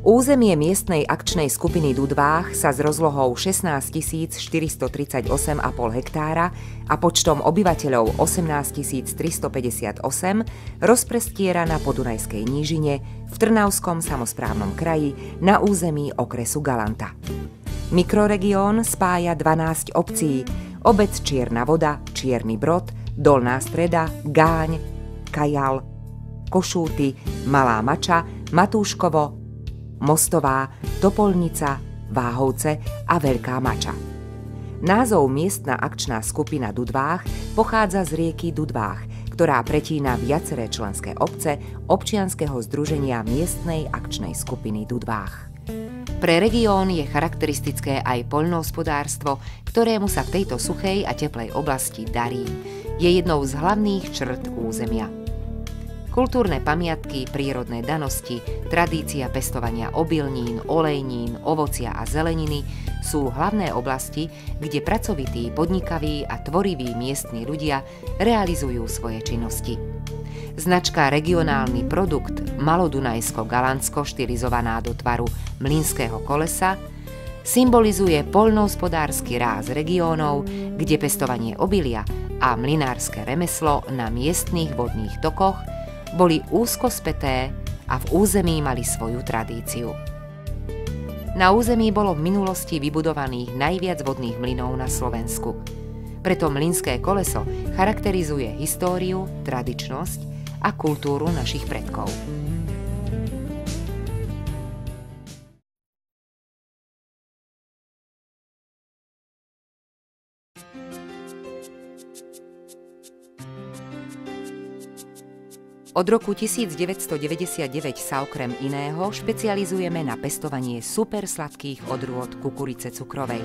Územie miestnej akčnej skupiny Dudváh sa s rozlohou 16 438,5 hektára a počtom obyvateľov 18 358 rozprestiera na Podunajskej nížine v Trnavskom samosprávnom kraji na území okresu Galanta. Mikroregión spája 12 obcí: obec Čierna Voda, Čierny Brod, Dolná Streda, Gáň, Kajal, Košúty, Malá Mača, Matúškovo, Mostová, Topolnica, Váhovce a Veľká Mača. Názov miestna akčná skupina Dudváh pochádza z rieky Dudváh, ktorá pretína viaceré členské obce občianskeho združenia miestnej akčnej skupiny Dudváh. Pre región je charakteristické aj poľnohospodárstvo, ktorému sa v tejto suchej a teplej oblasti darí. Je jednou z hlavných črt územia. Kultúrne pamiatky, prírodné danosti, tradícia pestovania obilnín, olejnín, ovocia a zeleniny sú hlavné oblasti, kde pracovití, podnikaví a tvoriví miestni ľudia realizujú svoje činnosti. Značka Regionálny produkt Malodunajsko-Galantsko, štilizovaná do tvaru mlynského kolesa, symbolizuje poľnohospodársky ráz regiónov, kde pestovanie obilia a mlynárske remeslo na miestnych vodných tokoch boli úzko späté a v území mali svoju tradíciu. Na území bolo v minulosti vybudovaných najviac vodných mlynov na Slovensku. Preto mlynské koleso charakterizuje históriu, tradičnosť a kultúru našich predkov. Od roku 1999 sa okrem iného špecializujeme na pestovanie supersladkých odrôd kukurice cukrovej.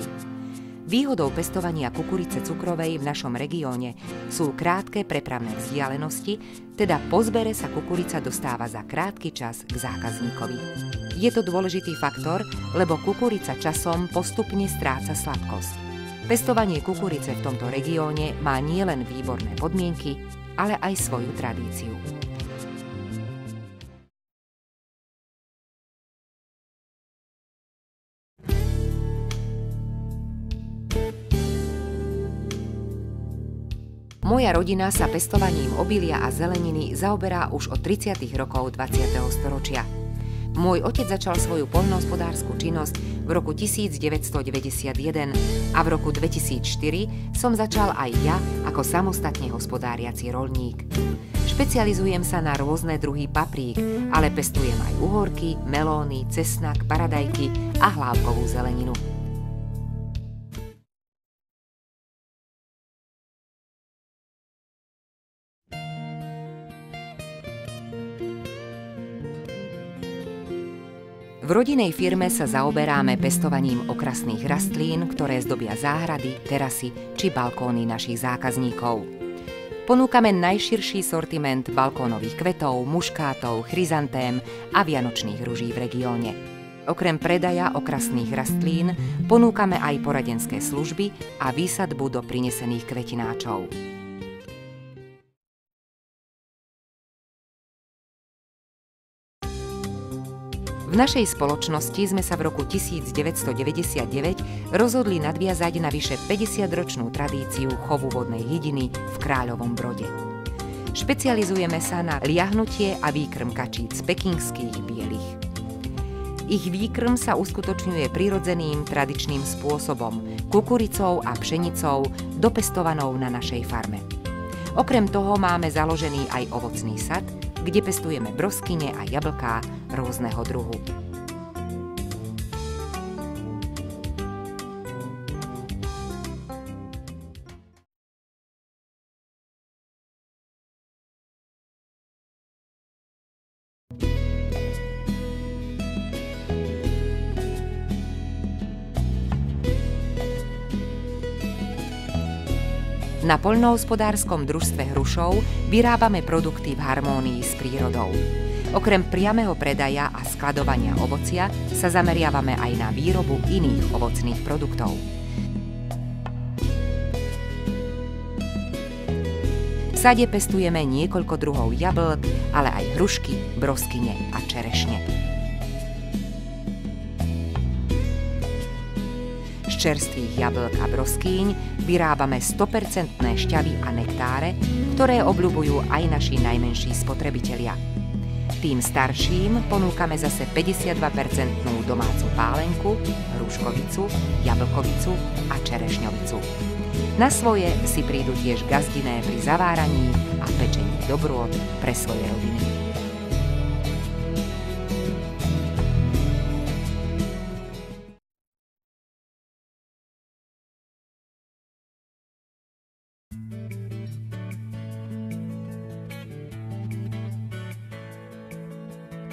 Výhodou pestovania kukurice cukrovej v našom regióne sú krátke prepravné vzdialenosti, teda po zbere sa kukurica dostáva za krátky čas k zákazníkovi. Je to dôležitý faktor, lebo kukurica časom postupne stráca sladkosť. Pestovanie kukurice v tomto regióne má nielen výborné podmienky, ale aj svoju tradíciu. Moja rodina sa pestovaním obilia a zeleniny zaoberá už od 30. rokov 20. storočia. Môj otec začal svoju poľnohospodársku činnosť v roku 1991 a v roku 2004 som začal aj ja ako samostatne hospodáriaci roľník. Špecializujem sa na rôzne druhy paprík, ale pestujem aj uhorky, melóny, cesnak, paradajky a hlávkovú zeleninu. V rodinnej firme sa zaoberáme pestovaním okrasných rastlín, ktoré zdobia záhrady, terasy či balkóny našich zákazníkov. Ponúkame najširší sortiment balkónových kvetov, muškátov, chryzantém a vianočných ruží v regióne. Okrem predaja okrasných rastlín ponúkame aj poradenské služby a výsadbu do prinesených kvetináčov. V našej spoločnosti sme sa v roku 1999 rozhodli nadviazať na vyše 50-ročnú tradíciu chovu vodnej hydiny v Kráľovom Brode. Špecializujeme sa na liahnutie a výkrm kačíc pekingských bielých. Ich výkrm sa uskutočňuje prirodzeným tradičným spôsobom, kukuricou a pšenicou dopestovanou na našej farme. Okrem toho máme založený aj ovocný sad, kde pestujeme broskyne a jablká rôzneho druhu. Na poľnohospodárskom družstve Hrušov vyrábame produkty v harmónii s prírodou. Okrem priameho predaja a skladovania ovocia sa zameriavame aj na výrobu iných ovocných produktov. V sade pestujeme niekoľko druhov jablk, ale aj hrušky, broskyne a čerešne. čerstvých jablk a broskýň vyrábame 100% šťavy a nektáre, ktoré obľubujú aj naši najmenší spotrebitelia. Tým starším ponúkame zase 52% domácu pálenku, hruškovicu, jablkovicu a čerešňovicu. Na svoje si prídu tiež gazdiné pri zaváraní a pečení dobrôt pre svoje rodiny.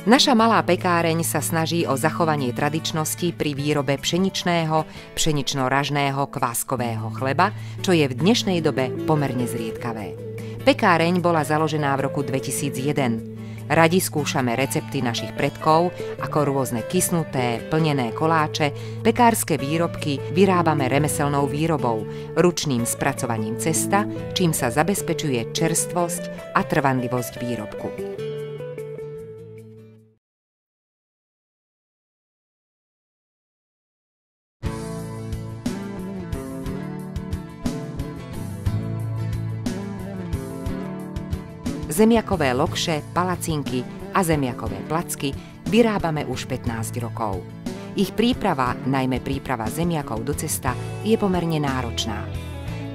Naša malá pekáreň sa snaží o zachovanie tradičnosti pri výrobe pšeničného, pšenično-ražného kváskového chleba, čo je v dnešnej dobe pomerne zriedkavé. Pekáreň bola založená v roku 2001. Radi skúšame recepty našich predkov, ako rôzne kysnuté, plnené koláče, pekárske výrobky vyrábame remeselnou výrobou, ručným spracovaním cesta, čím sa zabezpečuje čerstvosť a trvanlivosť výrobku. Zemiakové lokše, palacinky a zemiakové placky vyrábame už 15 rokov. Ich príprava, najmä príprava zemiakov do cesta, je pomerne náročná.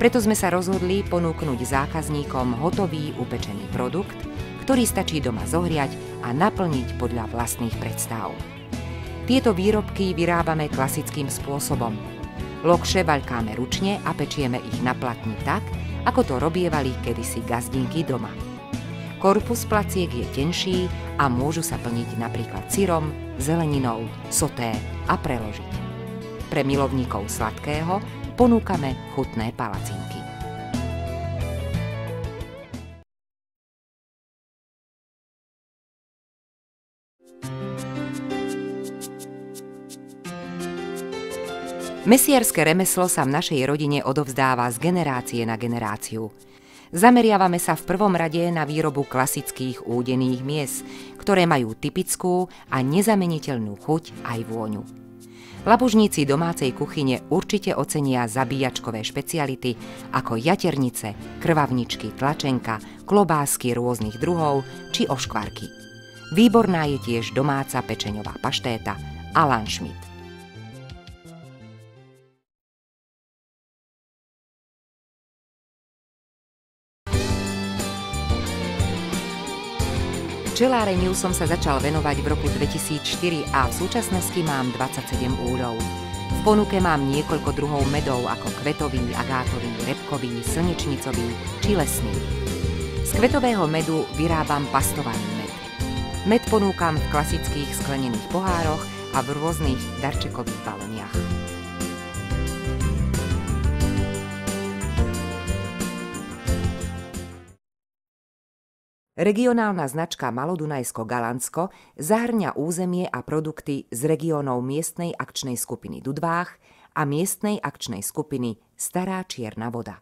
Preto sme sa rozhodli ponúknuť zákazníkom hotový upečený produkt, ktorý stačí doma zohriať a naplniť podľa vlastných predstav. Tieto výrobky vyrábame klasickým spôsobom. Lokše vaľkáme ručne a pečieme ich na platni tak, ako to robievali kedysi gazdinky doma. Korpus placiek je tenší a môžu sa plniť napríklad syrom, zeleninou, soté a preložiť. Pre milovníkov sladkého ponúkame chutné palacinky. Mesiarske remeslo sa v našej rodine odovzdáva z generácie na generáciu. Zameriavame sa v prvom rade na výrobu klasických údených mies, ktoré majú typickú a nezameniteľnú chuť aj vôňu. Labužníci domácej kuchyne určite ocenia zabíjačkové špeciality ako jaternice, krvavničky, tlačenka, klobásky rôznych druhov či oškvarky. Výborná je tiež domáca pečeňová paštéta a lanšmit. Včeláreniu som sa začal venovať v roku 2004 a v súčasnosti mám 27 úľov. V ponuke mám niekoľko druhov medov ako kvetový, agátový, repkový, slnečnicový či lesný. Z kvetového medu vyrábam pastovaný med. Med ponúkam v klasických sklenených pohároch a v rôznych darčekových baleniach. Regionálna značka Malodunajsko-Galantsko zahŕňa územie a produkty z regiónov miestnej akčnej skupiny Dudvách a miestnej akčnej skupiny Stará Čierna voda.